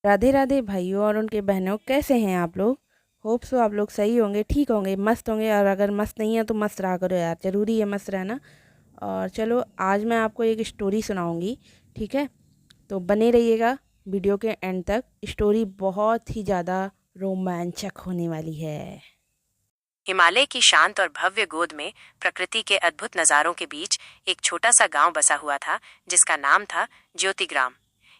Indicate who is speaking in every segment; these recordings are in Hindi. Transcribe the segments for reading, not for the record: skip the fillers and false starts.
Speaker 1: राधे राधे भाइयों और उनके बहनों, कैसे हैं आप लोग। होप सो आप लोग सही होंगे, ठीक होंगे, मस्त होंगे। और अगर मस्त नहीं है तो मस्त रहा करो यार, ज़रूरी है मस्त रहना। और चलो आज मैं आपको एक स्टोरी सुनाऊंगी, ठीक है। तो बने रहिएगा वीडियो के एंड तक। स्टोरी बहुत ही ज़्यादा रोमांचक होने वाली है।
Speaker 2: हिमालय की शांत और भव्य गोद में प्रकृति के अद्भुत नज़ारों के बीच एक छोटा सा गांव बसा हुआ था, जिसका नाम था ज्योतिग्राम।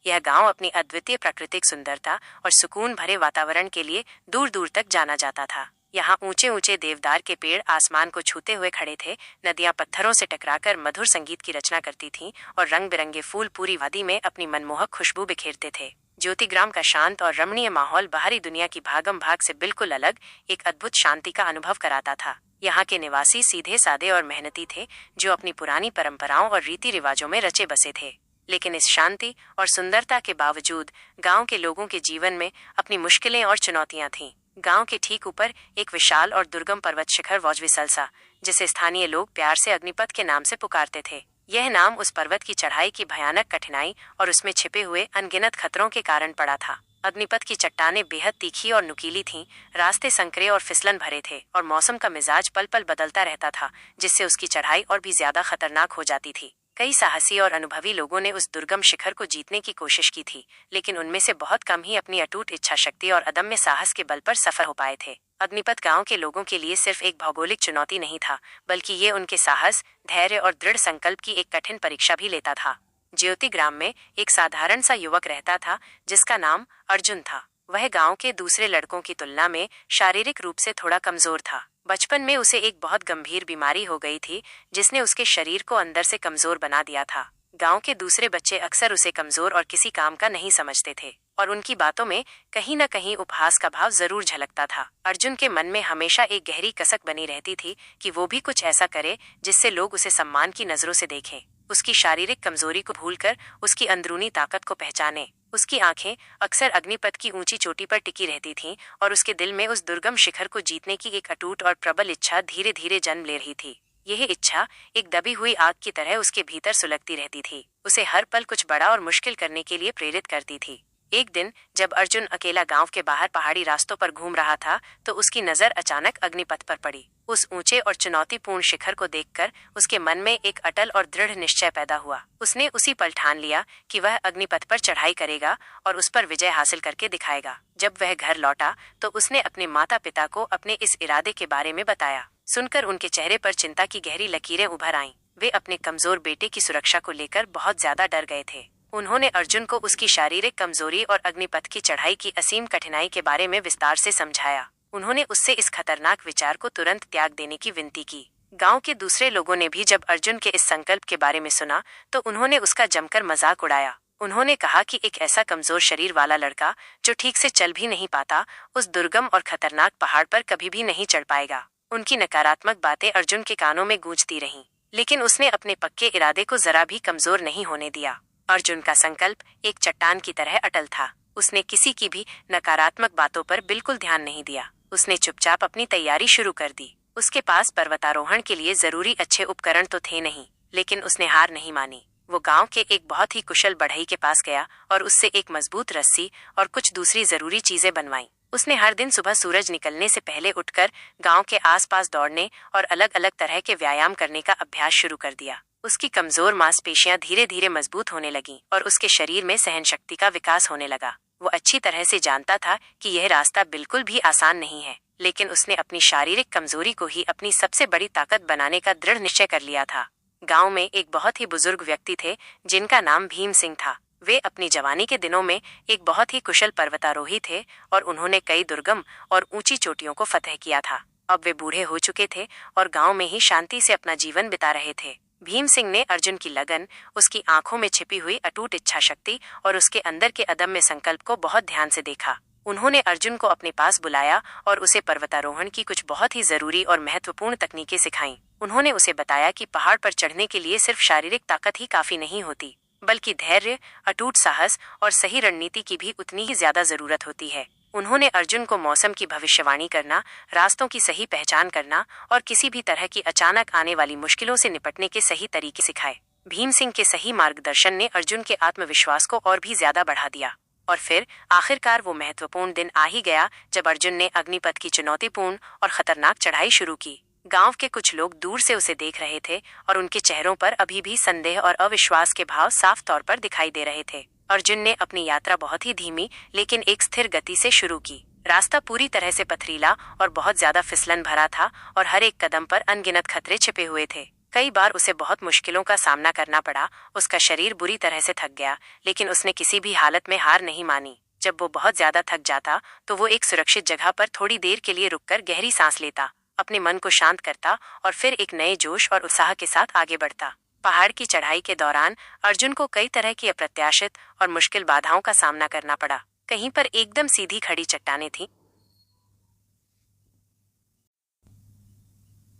Speaker 2: यह गांव अपनी अद्वितीय प्राकृतिक सुंदरता और सुकून भरे वातावरण के लिए दूर दूर तक जाना जाता था। यहाँ ऊंचे ऊंचे देवदार के पेड़ आसमान को छूते हुए खड़े थे, नदियां पत्थरों से टकराकर मधुर संगीत की रचना करती थीं और रंग बिरंगे फूल पूरी वादी में अपनी मनमोहक खुशबू बिखेरते थे। ज्योतिग्राम का शांत और रमणीय माहौल बाहरी दुनिया की भागम भाग से बिल्कुल अलग एक अद्भुत शांति का अनुभव कराता था। यहाँ के निवासी सीधे सादे और मेहनती थे, जो अपनी पुरानी परंपराओं और रीति रिवाजों में रचे बसे थे। लेकिन इस शांति और सुंदरता के बावजूद गांव के लोगों के जीवन में अपनी मुश्किलें और चुनौतियां थीं। गांव के ठीक ऊपर एक विशाल और दुर्गम पर्वत शिखर वॉजविसलसा, जिसे स्थानीय लोग प्यार से अग्निपथ के नाम से पुकारते थे। यह नाम उस पर्वत की चढ़ाई की भयानक कठिनाई और उसमें छिपे हुए अनगिनत खतरों के कारण पड़ा था। अग्निपथ की चट्टानें बेहद तीखी और नुकीली थीं, रास्ते संकरे और फिसलन भरे थे और मौसम का मिजाज पल पल बदलता रहता था, जिससे उसकी चढ़ाई और भी ज्यादा खतरनाक हो जाती थी। कई साहसी और अनुभवी लोगों ने उस दुर्गम शिखर को जीतने की कोशिश की थी, लेकिन उनमें से बहुत कम ही अपनी अटूट इच्छा शक्ति और अदम्य साहस के बल पर सफल हो पाए थे। अग्निपथ गांव के लोगों के लिए सिर्फ एक भौगोलिक चुनौती नहीं था, बल्कि ये उनके साहस, धैर्य और दृढ़ संकल्प की एक कठिन परीक्षा भी लेता था। ज्योतिग्राम में एक साधारण सा युवक रहता था, जिसका नाम अर्जुन था। वह गांव के दूसरे लड़कों की तुलना में शारीरिक रूप से थोड़ा कमजोर था। बचपन में उसे एक बहुत गंभीर बीमारी हो गई थी, जिसने उसके शरीर को अंदर से कमजोर बना दिया था। गांव के दूसरे बच्चे अक्सर उसे कमजोर और किसी काम का नहीं समझते थे, और उनकी बातों में कहीं न कहीं उपहास का भाव जरूर झलकता था। अर्जुन के मन में हमेशा एक गहरी कसक बनी रहती थी कि वो भी कुछ ऐसा करे जिससे लोग उसे सम्मान की नजरों से देखें। उसकी शारीरिक कमजोरी को भूलकर उसकी अंदरूनी ताकत को पहचाने। उसकी आंखें अक्सर अग्निपथ की ऊंची चोटी पर टिकी रहती थीं, और उसके दिल में उस दुर्गम शिखर को जीतने की एक अटूट और प्रबल इच्छा धीरे धीरे जन्म ले रही थी। यह इच्छा एक दबी हुई आग की तरह उसके भीतर सुलगती रहती थी, उसे हर पल कुछ बड़ा और मुश्किल करने के लिए प्रेरित करती थी। एक दिन जब अर्जुन अकेला गांव के बाहर पहाड़ी रास्तों पर घूम रहा था, तो उसकी नजर अचानक अग्निपथ पर पड़ी। उस ऊंचे और चुनौतीपूर्ण शिखर को देखकर उसके मन में एक अटल और दृढ़ निश्चय पैदा हुआ। उसने उसी पल ठान लिया कि वह अग्निपथ पर चढ़ाई करेगा और उस पर विजय हासिल करके दिखाएगा। जब वह घर लौटा तो उसने अपने माता पिता को अपने इस इरादे के बारे में बताया। सुनकर उनके चेहरे पर चिंता की गहरी लकीरें उभर आईं। वे अपने कमजोर बेटे की सुरक्षा को लेकर बहुत ज्यादा डर गए थे। उन्होंने अर्जुन को उसकी शारीरिक कमजोरी और अग्निपथ की चढ़ाई की असीम कठिनाई के बारे में विस्तार से समझाया। उन्होंने उससे इस खतरनाक विचार को तुरंत त्याग देने की विनती की। गांव के दूसरे लोगों ने भी जब अर्जुन के इस संकल्प के बारे में सुना, तो उन्होंने उसका जमकर मजाक उड़ाया। उन्होंने कहा कि एक ऐसा कमजोर शरीर वाला लड़का, जो ठीक से चल भी नहीं पाता, उस दुर्गम और खतरनाक पहाड़ पर कभी भी नहीं चढ़ पाएगा। उनकी नकारात्मक बातें अर्जुन के कानों में गूंजती रहीं, लेकिन उसने अपने पक्के इरादे को जरा भी कमजोर नहीं होने दिया। अर्जुन का संकल्प एक चट्टान की तरह अटल था। उसने किसी की भी नकारात्मक बातों पर बिल्कुल ध्यान नहीं दिया। उसने चुपचाप अपनी तैयारी शुरू कर दी। उसके पास पर्वतारोहण के लिए जरूरी अच्छे उपकरण तो थे नहीं, लेकिन उसने हार नहीं मानी। वो गांव के एक बहुत ही कुशल बढ़ई के पास गया और उससे एक मजबूत रस्सी और कुछ दूसरी जरूरी चीजें बनवाईं। उसने हर दिन सुबह सूरज निकलने से पहले उठकर गांव के आसपास दौड़ने और अलग अलग तरह के व्यायाम करने का अभ्यास शुरू कर दिया। उसकी कमजोर मांसपेशियां धीरे धीरे मजबूत होने लगीं और उसके शरीर में सहन शक्ति का विकास होने लगा। वो अच्छी तरह से जानता था कि यह रास्ता बिल्कुल भी आसान नहीं है, लेकिन उसने अपनी शारीरिक कमजोरी को ही अपनी सबसे बड़ी ताकत बनाने का दृढ़ निश्चय कर लिया था। गांव में एक बहुत ही बुजुर्ग व्यक्ति थे, जिनका नाम भीम सिंह था। वे अपनी जवानी के दिनों में एक बहुत ही कुशल पर्वतारोही थे और उन्होंने कई दुर्गम और ऊंची चोटियों को फतह किया था। अब वे बूढ़े हो चुके थे और गांव में ही शांति से अपना जीवन बिता रहे थे। भीम सिंह ने अर्जुन की लगन, उसकी आंखों में छिपी हुई अटूट इच्छा शक्ति और उसके अंदर के अदम्य संकल्प को बहुत ध्यान से देखा। उन्होंने अर्जुन को अपने पास बुलाया और उसे पर्वतारोहण की कुछ बहुत ही जरूरी और महत्वपूर्ण तकनीकें सिखाईं। उन्होंने उसे बताया कि पहाड़ पर चढ़ने के लिए सिर्फ शारीरिक ताकत ही काफी नहीं होती, बल्कि धैर्य, अटूट साहस और सही रणनीति की भी उतनी ही ज्यादा जरूरत होती है। उन्होंने अर्जुन को मौसम की भविष्यवाणी करना, रास्तों की सही पहचान करना और किसी भी तरह की अचानक आने वाली मुश्किलों से निपटने के सही तरीके सिखाए। भीम सिंह के सही मार्गदर्शन ने अर्जुन के आत्मविश्वास को और भी ज्यादा बढ़ा दिया और फिर आखिरकार वो महत्वपूर्ण दिन आ ही गया जब अर्जुन ने अग्निपथ की चुनौतीपूर्ण और खतरनाक चढ़ाई शुरू की। गांव के कुछ लोग दूर से उसे देख रहे थे और उनके चेहरों पर अभी भी संदेह और अविश्वास के भाव साफ तौर पर दिखाई दे रहे थे। अर्जुन ने अपनी यात्रा बहुत ही धीमी लेकिन एक स्थिर गति से शुरू की। रास्ता पूरी तरह से पथरीला और बहुत ज्यादा फिसलन भरा था और हर एक कदम पर अनगिनत खतरे छिपे हुए थे। कई बार उसे बहुत मुश्किलों का सामना करना पड़ा। उसका शरीर बुरी तरह से थक गया, लेकिन उसने किसी भी हालत में हार नहीं मानी। जब वो बहुत ज्यादा थक जाता तो वो एक सुरक्षित जगह पर थोड़ी देर के लिए रुककर गहरी सांस लेता, अपने मन को शांत करता और फिर एक नए जोश और उत्साह के साथ आगे बढ़ता। पहाड़ की चढ़ाई के दौरान अर्जुन को कई तरह की अप्रत्याशित और मुश्किल बाधाओं का सामना करना पड़ा। कहीं पर एकदम सीधी खड़ी चट्टानें थीं,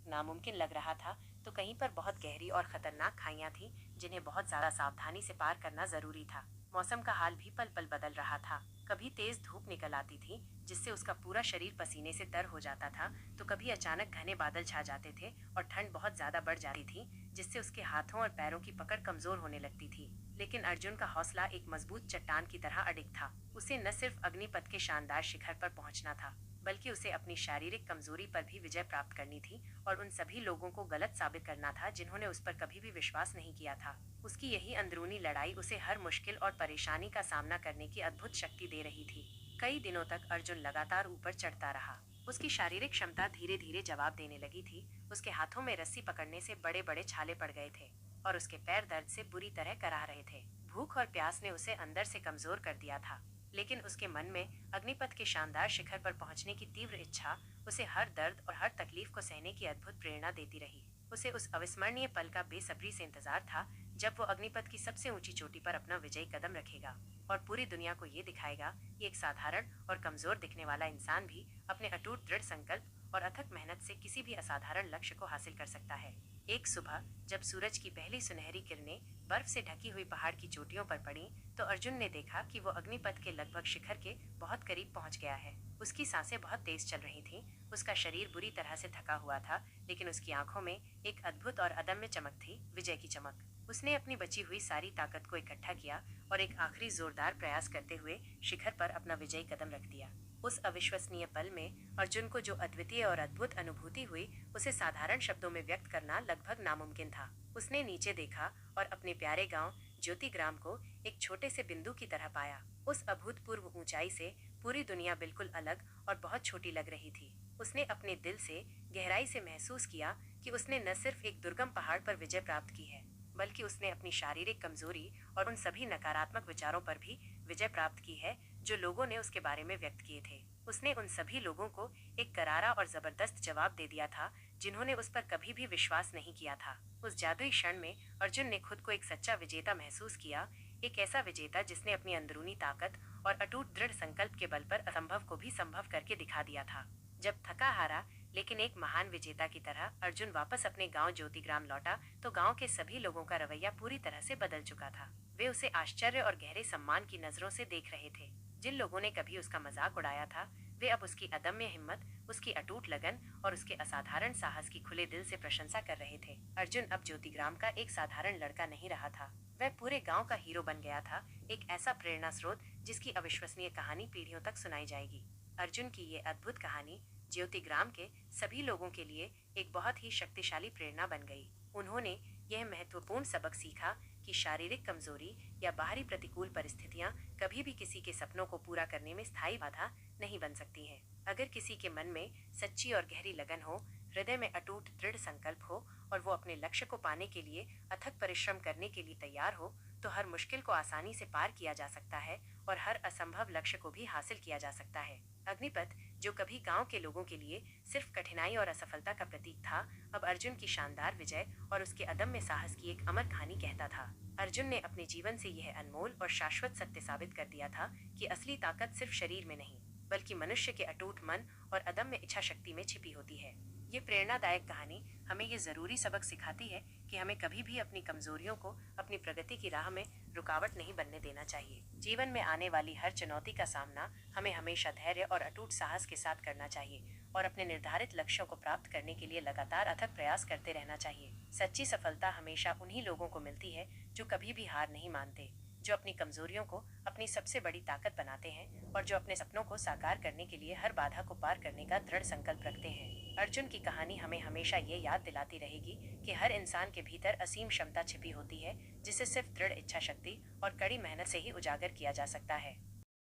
Speaker 2: नामुमकिन लग रहा था, तो कहीं पर बहुत गहरी और खतरनाक खाइयां थीं जिन्हें बहुत ज्यादा सावधानी से पार करना जरूरी था। मौसम का हाल भी पल पल बदल रहा था। कभी तेज धूप निकल आती थी जिससे उसका पूरा शरीर पसीने से तर हो जाता था, तो कभी अचानक घने बादल छा जाते थे और ठंड बहुत ज्यादा बढ़ जाती थी जिससे उसके हाथों और पैरों की पकड़ कमजोर होने लगती थी। लेकिन अर्जुन का हौसला एक मजबूत चट्टान की तरह अडिग था। उसे न सिर्फ अग्निपथ के शानदार शिखर पर पहुंचना था, बल्कि उसे अपनी शारीरिक कमजोरी पर भी विजय प्राप्त करनी थी और उन सभी लोगों को गलत साबित करना था जिन्होंने उस पर कभी भी विश्वास नहीं किया था। उसकी यही अंदरूनी लड़ाई उसे हर मुश्किल और परेशानी का सामना करने की अद्भुत शक्ति दे रही थी। कई दिनों तक अर्जुन लगातार ऊपर चढ़ता रहा। उसकी शारीरिक क्षमता धीरे धीरे जवाब देने लगी थी। उसके हाथों में रस्सी पकड़ने से बड़े बड़े छाले पड़ गए थे और उसके पैर दर्द से बुरी तरह कराह रहे थे। भूख और प्यास ने उसे अंदर से कमजोर कर दिया था, लेकिन उसके मन में अग्निपथ के शानदार शिखर पर पहुंचने की तीव्र इच्छा उसे हर दर्द और हर तकलीफ को सहने की अद्भुत प्रेरणा देती रही। उसे उस अविस्मरणीय पल का बेसब्री से इंतजार था जब वो अग्निपथ की सबसे ऊंची चोटी पर अपना विजयी कदम रखेगा और पूरी दुनिया को ये दिखाएगा कि एक साधारण और कमजोर दिखने वाला इंसान भी अपने अटूट दृढ़ संकल्प और अथक मेहनत से किसी भी असाधारण लक्ष्य को हासिल कर सकता है। एक सुबह जब सूरज की पहली सुनहरी किरणें बर्फ से ढकी हुई पहाड़ की चोटियों पर पड़ी, तो अर्जुन ने देखा कि वो अग्निपथ के लगभग शिखर के बहुत करीब पहुंच गया है। उसकी सांसें बहुत तेज चल रही थीं, उसका शरीर बुरी तरह से थका हुआ था, लेकिन उसकी आंखों में एक अद्भुत और अदम्य चमक थी, विजय की चमक। उसने अपनी बची हुई सारी ताकत को इकट्ठा किया और एक आखिरी जोरदार प्रयास करते हुए शिखर पर अपना विजयी कदम रख दिया। उस अविश्वसनीय पल में अर्जुन को जो अद्वितीय और अद्भुत अनुभूति हुई, उसे साधारण शब्दों में व्यक्त करना लगभग नामुमकिन था। उसने नीचे देखा और अपने प्यारे गांव ज्योतिग्राम को एक छोटे से बिंदु की तरह पाया। उस अभूतपूर्व ऊंचाई से पूरी दुनिया बिल्कुल अलग और बहुत छोटी लग रही थी। उसने अपने दिल से गहराई से महसूस किया कि उसने न सिर्फ एक दुर्गम पहाड़ पर विजय प्राप्त की है, बल्कि उसने अपनी शारीरिक कमजोरी और उन सभी नकारात्मक विचारों पर भी विजय प्राप्त की है जो लोगों ने उसके बारे में व्यक्त किए थे। उसने उन सभी लोगों को एक करारा और जबरदस्त जवाब दे दिया था जिन्होंने उस पर कभी भी विश्वास नहीं किया था। उस जादुई क्षण में अर्जुन ने खुद को एक सच्चा विजेता महसूस किया, एक ऐसा विजेता जिसने अपनी अंदरूनी ताकत और अटूट दृढ़ संकल्प के बल पर असंभव को भी संभव करके दिखा दिया था। जब थका हारा लेकिन एक महान विजेता की तरह अर्जुन वापस अपने गांव ज्योतिग्राम लौटा, तो गांव के सभी लोगों का रवैया पूरी तरह से बदल चुका था। वे उसे आश्चर्य और गहरे सम्मान की नजरों से देख रहे थे। जिन लोगों ने कभी उसका मजाक उड़ाया था, वे अब उसकी अदम्य हिम्मत, उसकी अटूट लगन और उसके असाधारण साहस की खुले दिल से प्रशंसा कर रहे थे। अर्जुन अब ज्योतिग्राम का एक साधारण लड़का नहीं रहा था, वह पूरे गांव का हीरो बन गया था, एक ऐसा प्रेरणा स्रोत जिसकी अविश्वसनीय कहानी पीढ़ियों तक सुनाई जाएगी। अर्जुन की ये अद्भुत कहानी ज्योतिग्राम के सभी लोगों के लिए एक बहुत ही शक्तिशाली प्रेरणा बन गई। उन्होंने यह महत्वपूर्ण सबक सीखा कि शारीरिक कमजोरी या बाहरी प्रतिकूल परिस्थितियां कभी भी किसी के सपनों को पूरा करने में स्थायी बाधा नहीं बन सकती हैं। अगर किसी के मन में सच्ची और गहरी लगन हो, हृदय में अटूट दृढ़ संकल्प हो और वो अपने लक्ष्य को पाने के लिए अथक परिश्रम करने के लिए तैयार हो, तो हर मुश्किल को आसानी से पार किया जा सकता है और हर असंभव लक्ष्य को भी हासिल किया जा सकता है। अग्निपथ, जो कभी गांव के लोगों के लिए सिर्फ कठिनाई और असफलता का प्रतीक था, अब अर्जुन की शानदार विजय और उसके अदम्य साहस की एक अमर कहानी कहता था। अर्जुन ने अपने जीवन से यह अनमोल और शाश्वत सत्य साबित कर दिया था कि असली ताकत सिर्फ शरीर में नहीं, बल्कि मनुष्य के अटूट मन और अदम्य इच्छा शक्ति में छिपी होती है। ये प्रेरणादायक कहानी हमें ये जरूरी सबक सिखाती है कि हमें कभी भी अपनी कमजोरियों को अपनी प्रगति की राह में रुकावट नहीं बनने देना चाहिए। जीवन में आने वाली हर चुनौती का सामना हमें हमेशा धैर्य और अटूट साहस के साथ करना चाहिए और अपने निर्धारित लक्ष्यों को प्राप्त करने के लिए लगातार अथक प्रयास करते रहना चाहिए। सच्ची सफलता हमेशा उन्हीं लोगों को मिलती है जो कभी भी हार नहीं मानते, जो अपनी कमजोरियों को अपनी सबसे बड़ी ताकत बनाते हैं और जो अपने सपनों को साकार करने के लिए हर बाधा को पार करने का दृढ़ संकल्प रखते हैं। अर्जुन की कहानी हमें हमेशा ये याद दिलाती रहेगी कि हर इंसान के भीतर असीम क्षमता छिपी होती है, जिसे सिर्फ दृढ़ इच्छा शक्ति और कड़ी मेहनत से ही उजागर किया जा सकता है।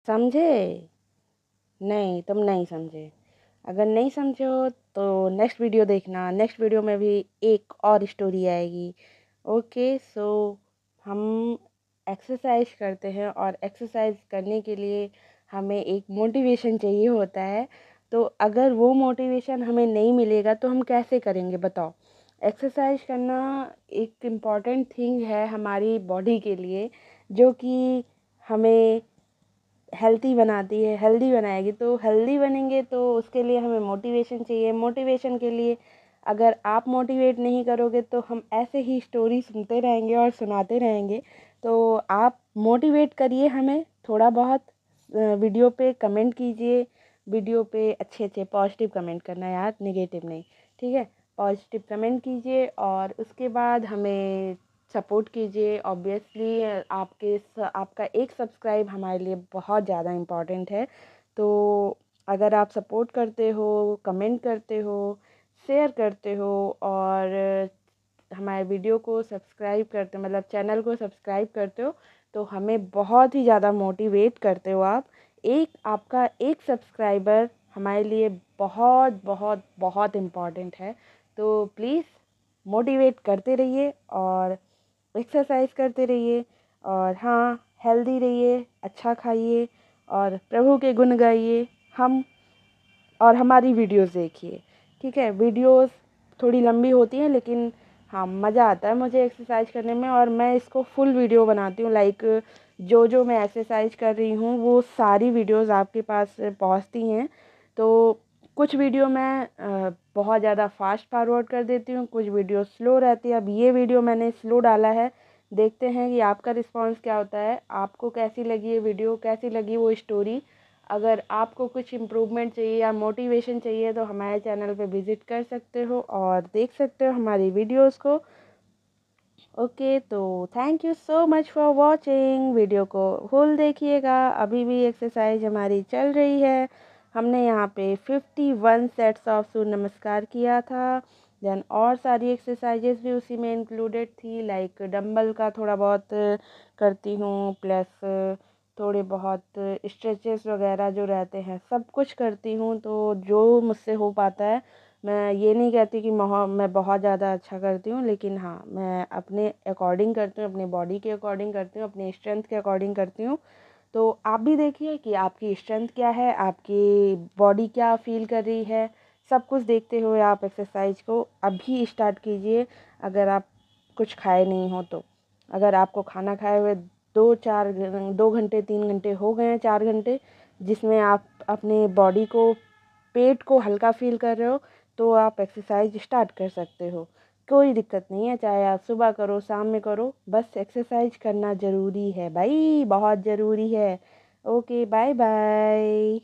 Speaker 1: समझे? नहीं, तुम नहीं समझे। अगर नहीं समझे हो तो नेक्स्ट वीडियो देखना, नेक्स्ट वीडियो में भी एक और स्टोरी आएगी। ओके, सो हम एक्सरसाइज करते हैं और एक्सरसाइज करने के लिए हमें एक मोटिवेशन चाहिए होता है। तो अगर वो मोटिवेशन हमें नहीं मिलेगा तो हम कैसे करेंगे बताओ? एक्सरसाइज करना एक इम्पॉर्टेंट थिंग है हमारी बॉडी के लिए, जो कि हमें हेल्दी बनाती है, हेल्दी बनाएगी। तो हेल्दी बनेंगे तो उसके लिए हमें मोटिवेशन चाहिए। मोटिवेशन के लिए अगर आप मोटिवेट नहीं करोगे तो हम ऐसे ही स्टोरी सुनते रहेंगे और सुनाते रहेंगे। तो आप मोटिवेट करिए हमें थोड़ा बहुत। वीडियो पे कमेंट कीजिए, वीडियो पे अच्छे अच्छे पॉजिटिव कमेंट करना यार, नेगेटिव नहीं, ठीक है? पॉजिटिव कमेंट कीजिए और उसके बाद हमें सपोर्ट कीजिए। ऑब्वियसली आपका एक सब्सक्राइब हमारे लिए बहुत ज़्यादा इम्पॉर्टेंट है। तो अगर आप सपोर्ट करते हो, कमेंट करते हो, शेयर करते हो और हमारे वीडियो को सब्सक्राइब करते, मतलब चैनल को सब्सक्राइब करते हो, तो हमें बहुत ही ज़्यादा मोटिवेट करते हो आप। आपका एक सब्सक्राइबर हमारे लिए बहुत बहुत बहुत इम्पॉर्टेंट है। तो प्लीज़ मोटिवेट करते रहिए और एक्सरसाइज करते रहिए और हाँ, हेल्दी रहिए, अच्छा खाइए और प्रभु के गुण गाइए। हम और हमारी वीडियोस देखिए, ठीक है? वीडियोस थोड़ी लंबी होती हैं लेकिन हाँ, मज़ा आता है मुझे एक्सरसाइज करने में और मैं इसको फुल वीडियो बनाती हूँ। लाइक जो जो मैं एक्सरसाइज कर रही हूँ वो सारी वीडियोस आपके पास पहुँचती हैं। तो कुछ वीडियो मैं बहुत ज़्यादा फास्ट फॉरवर्ड कर देती हूँ, कुछ वीडियो स्लो रहती है। अब ये वीडियो मैंने स्लो डाला है, देखते हैं कि आपका रिस्पांस क्या होता है। आपको कैसी लगी ये वीडियो, कैसी लगी वो स्टोरी? अगर आपको कुछ इम्प्रूवमेंट चाहिए या मोटिवेशन चाहिए तो हमारे चैनल पे विज़िट कर सकते हो और देख सकते हो हमारी वीडियोस को। ओके, तो thank you so much for watching. Video को फुल देखिएगा, अभी भी एक्सरसाइज हमारी चल रही है। हमने यहाँ पे 51 सेट्स ऑफ सूर्य नमस्कार किया था। देन और सारी एक्सरसाइजेस भी उसी में इंक्लूडेड थी, लाइक डंबल का थोड़ा बहुत करती हूँ, प्लस थोड़े बहुत स्ट्रेचेस वगैरह जो रहते हैं सब कुछ करती हूँ। तो जो मुझसे हो पाता है, मैं ये नहीं कहती कि मैं बहुत ज़्यादा अच्छा करती हूँ, लेकिन हाँ, मैं अपने अकॉर्डिंग करती हूँ, अपने बॉडी के अकॉर्डिंग करती हूँ, अपनी स्ट्रेंथ के अकॉर्डिंग करती हूँ। तो आप भी देखिए कि आपकी स्ट्रेंथ क्या है, आपकी बॉडी क्या फील कर रही है। सब कुछ देखते हुए आप एक्सरसाइज को अभी स्टार्ट कीजिए। अगर आप कुछ खाए नहीं हो तो, अगर आपको खाना खाए हुए 2 घंटे 3 घंटे हो गए हैं, 4 घंटे, जिसमें आप अपने बॉडी को, पेट को हल्का फील कर रहे हो, तो आप एक्सरसाइज स्टार्ट कर सकते हो। कोई दिक्कत नहीं है, चाहे आप सुबह करो शाम में करो, बस एक्सरसाइज करना ज़रूरी है भाई, बहुत ज़रूरी है। Okay, bye bye.